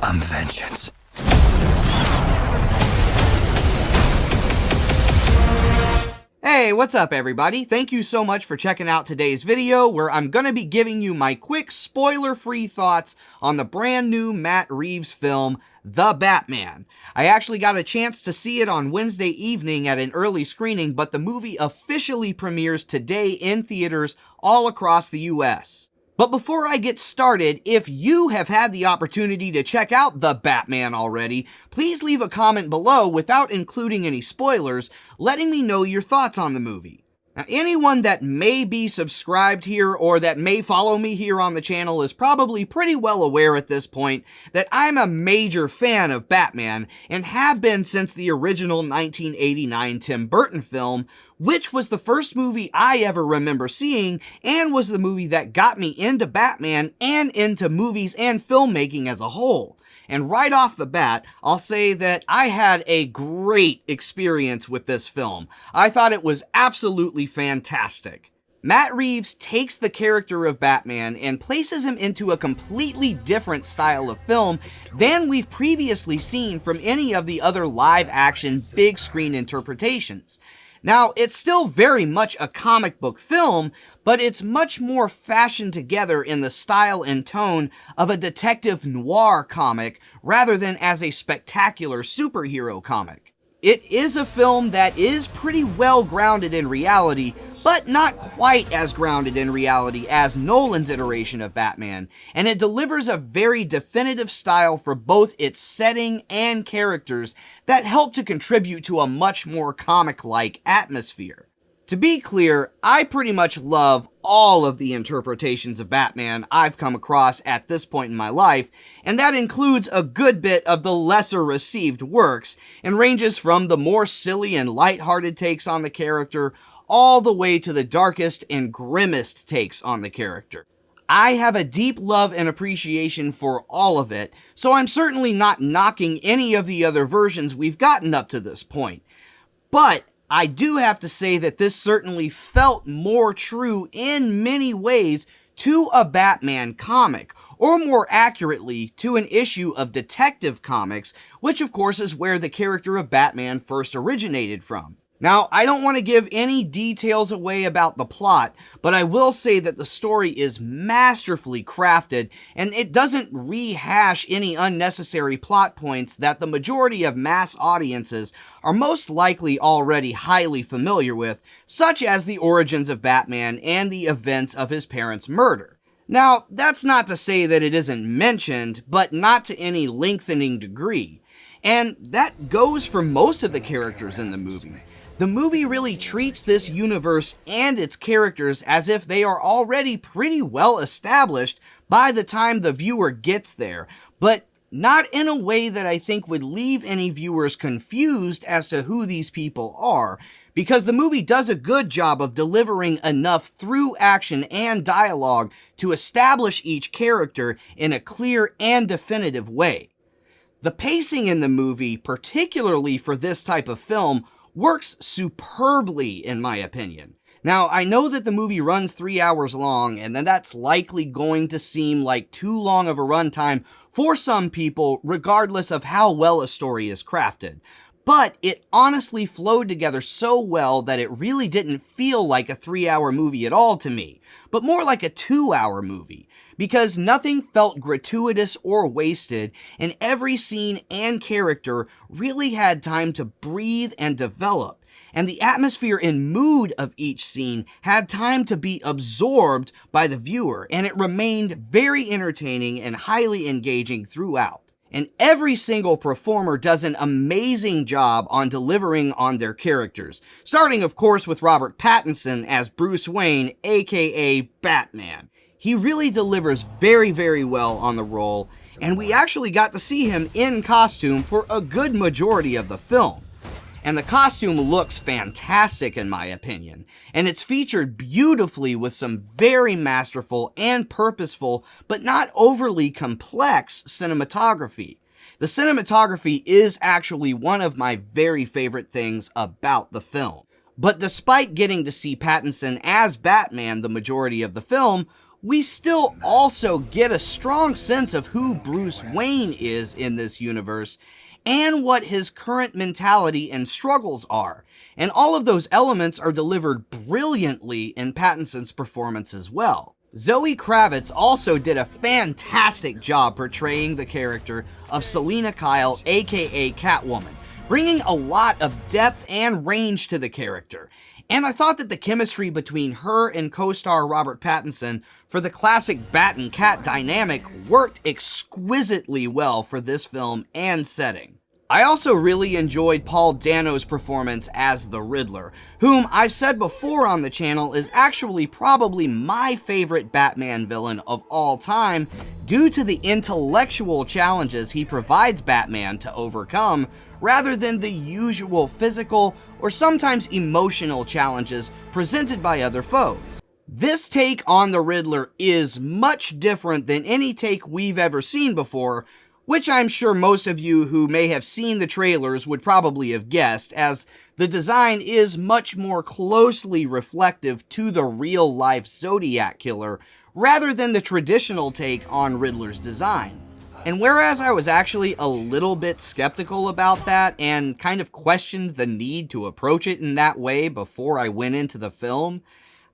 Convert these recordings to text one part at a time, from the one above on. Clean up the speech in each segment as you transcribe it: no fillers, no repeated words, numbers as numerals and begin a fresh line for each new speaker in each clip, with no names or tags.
I'm vengeance.
Hey, what's up everybody? Thank you so much for checking out today's video where I'm gonna be giving you my quick spoiler-free thoughts on the brand new Matt Reeves film, The Batman. I actually got a chance to see it on Wednesday evening at an early screening, but the movie officially premieres today in theaters all across the US. But before I get started, if you have had the opportunity to check out The Batman already, please leave a comment below without including any spoilers, letting me know your thoughts on the movie. Now, anyone that may be subscribed here or that may follow me here on the channel is probably pretty well aware at this point that I'm a major fan of Batman and have been since the original 1989 Tim Burton film, which was the first movie I ever remember seeing and was the movie that got me into Batman and into movies and filmmaking as a whole. And right off the bat, I'll say that I had a great experience with this film. I thought it was absolutely fantastic. Matt Reeves takes the character of Batman and places him into a completely different style of film than we've previously seen from any of the other live-action big screen interpretations. Now, it's still very much a comic book film, but it's much more fashioned together in the style and tone of a detective noir comic rather than as a spectacular superhero comic. It is a film that is pretty well grounded in reality, but not quite as grounded in reality as Nolan's iteration of Batman, and it delivers a very definitive style for both its setting and characters that help to contribute to a much more comic-like atmosphere. To be clear, I pretty much love all of the interpretations of Batman I've come across at this point in my life, and that includes a good bit of the lesser received works, and ranges from the more silly and lighthearted takes on the character, all the way to the darkest and grimmest takes on the character. I have a deep love and appreciation for all of it, so I'm certainly not knocking any of the other versions we've gotten up to this point. But I do have to say that this certainly felt more true in many ways to a Batman comic, or more accurately, to an issue of Detective Comics, which of course is where the character of Batman first originated from. Now, I don't want to give any details away about the plot, but I will say that the story is masterfully crafted, and it doesn't rehash any unnecessary plot points that the majority of mass audiences are most likely already highly familiar with, such as the origins of Batman and the events of his parents' murder. Now, that's not to say that it isn't mentioned, but not to any lengthening degree. And that goes for most of the characters in the movie. The movie really treats this universe and its characters as if they are already pretty well established by the time the viewer gets there, but not in a way that I think would leave any viewers confused as to who these people are, because the movie does a good job of delivering enough through action and dialogue to establish each character in a clear and definitive way. The pacing in the movie, particularly for this type of film, works superbly in my opinion. Now, I know that the movie runs 3 hours long, and then that's likely going to seem like too long of a runtime for some people, regardless of how well a story is crafted. But it honestly flowed together so well that it really didn't feel like a 3-hour movie at all to me, but more like a 2-hour movie, because nothing felt gratuitous or wasted, and every scene and character really had time to breathe and develop, and the atmosphere and mood of each scene had time to be absorbed by the viewer, and it remained very entertaining and highly engaging throughout. And every single performer does an amazing job on delivering on their characters, starting of course with Robert Pattinson as Bruce Wayne, aka Batman. He really delivers very, very well on the role, and we actually got to see him in costume for a good majority of the film. And the costume looks fantastic in my opinion, and it's featured beautifully with some very masterful and purposeful, but not overly complex cinematography. The cinematography is actually one of my very favorite things about the film. But despite getting to see Pattinson as Batman the majority of the film, we still also get a strong sense of who Bruce Wayne is in this universe and what his current mentality and struggles are. And all of those elements are delivered brilliantly in Pattinson's performance as well. Zoe Kravitz also did a fantastic job portraying the character of Selina Kyle, aka Catwoman, bringing a lot of depth and range to the character. And I thought that the chemistry between her and co-star Robert Pattinson for the classic Bat and Cat dynamic worked exquisitely well for this film and setting. I also really enjoyed Paul Dano's performance as the Riddler, whom I've said before on the channel is actually probably my favorite Batman villain of all time due to the intellectual challenges he provides Batman to overcome, rather than the usual physical or sometimes emotional challenges presented by other foes. This take on the Riddler is much different than any take we've ever seen before, which I'm sure most of you who may have seen the trailers would probably have guessed, as the design is much more closely reflective to the real-life Zodiac Killer, rather than the traditional take on Riddler's design. And whereas I was actually a little bit skeptical about that and kind of questioned the need to approach it in that way before I went into the film,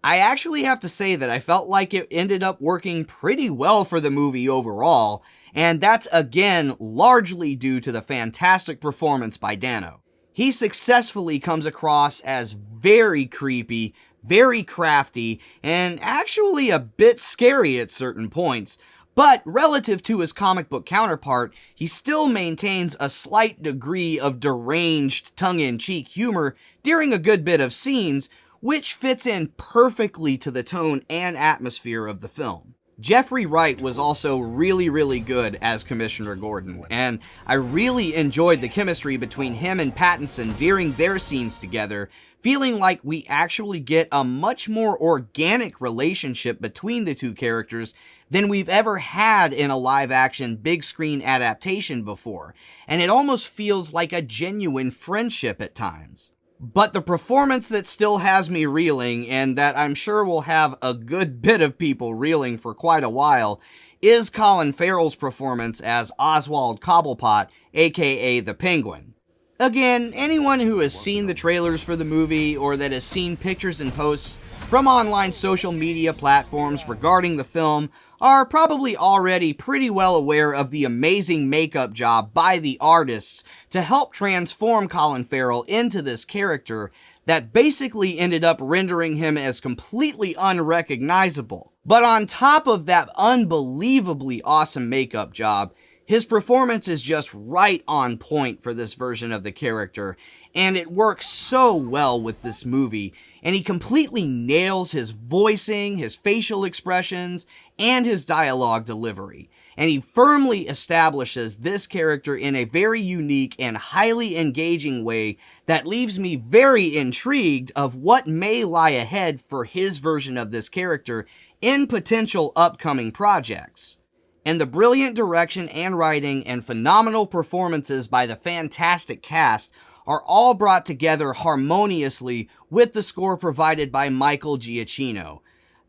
I actually have to say that I felt like it ended up working pretty well for the movie overall, and that's again largely due to the fantastic performance by Dano. He successfully comes across as very creepy, very crafty, and actually a bit scary at certain points, but relative to his comic book counterpart, he still maintains a slight degree of deranged, tongue-in-cheek humor during a good bit of scenes, which fits in perfectly to the tone and atmosphere of the film. Jeffrey Wright was also really good as Commissioner Gordon, and I really enjoyed the chemistry between him and Pattinson during their scenes together, feeling like we actually get a much more organic relationship between the two characters than we've ever had in a live-action big-screen adaptation before, and it almost feels like a genuine friendship at times. But the performance that still has me reeling, and that I'm sure will have a good bit of people reeling for quite a while, is Colin Farrell's performance as Oswald Cobblepot, aka the Penguin. Again, anyone who has seen the trailers for the movie, or that has seen pictures and posts from online social media platforms regarding the film, are probably already pretty well aware of the amazing makeup job by the artists to help transform Colin Farrell into this character that basically ended up rendering him as completely unrecognizable. But on top of that unbelievably awesome makeup job, his performance is just right on point for this version of the character, and it works so well with this movie, and he completely nails his voicing, his facial expressions, and his dialogue delivery. And he firmly establishes this character in a very unique and highly engaging way that leaves me very intrigued of what may lie ahead for his version of this character in potential upcoming projects. And the brilliant direction and writing and phenomenal performances by the fantastic cast are all brought together harmoniously with the score provided by Michael Giacchino.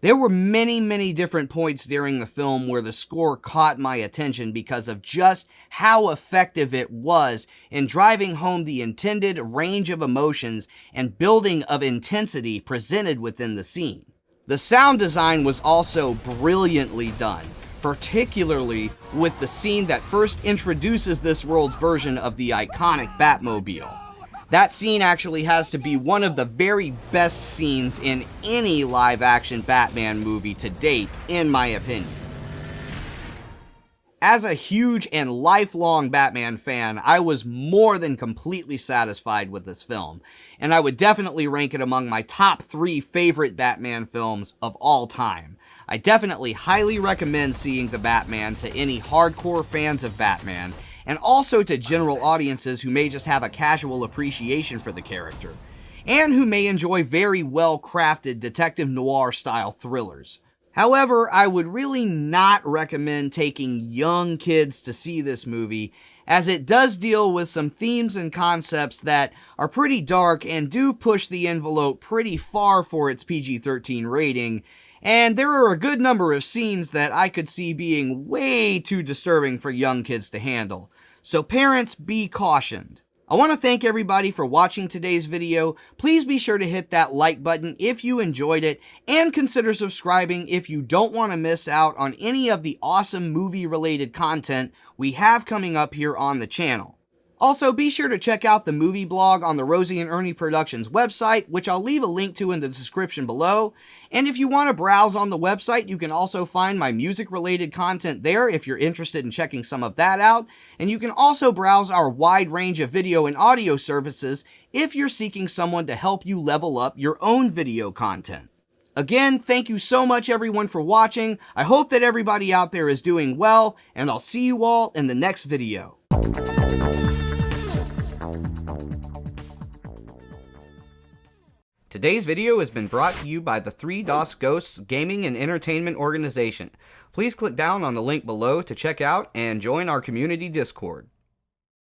There were many different points during the film where the score caught my attention because of just how effective it was in driving home the intended range of emotions and building of intensity presented within the scene. The sound design was also brilliantly done, particularly with the scene that first introduces this world's version of the iconic Batmobile. That scene actually has to be one of the very best scenes in any live-action Batman movie to date, in my opinion. As a huge and lifelong Batman fan, I was more than completely satisfied with this film, and I would definitely rank it among my top 3 favorite Batman films of all time. I definitely highly recommend seeing The Batman to any hardcore fans of Batman, and also to general audiences who may just have a casual appreciation for the character, and who may enjoy very well-crafted detective noir-style thrillers. However, I would really not recommend taking young kids to see this movie, as it does deal with some themes and concepts that are pretty dark and do push the envelope pretty far for its PG-13 rating, and there are a good number of scenes that I could see being way too disturbing for young kids to handle. So parents, be cautioned. I want to thank everybody for watching today's video. Please be sure to hit that like button if you enjoyed it, and consider subscribing if you don't want to miss out on any of the awesome movie-related content we have coming up here on the channel. Also, be sure to check out the movie blog on the Rosie and Ernie Productions website, which I'll leave a link to in the description below. And if you want to browse on the website, you can also find my music-related content there if you're interested in checking some of that out. And you can also browse our wide range of video and audio services if you're seeking someone to help you level up your own video content. Again, thank you so much everyone for watching. I hope that everybody out there is doing well, and I'll see you all in the next video. Today's video has been brought to you by the 3 DOS Ghosts Gaming and Entertainment Organization. Please click down on the link below to check out and join our community Discord.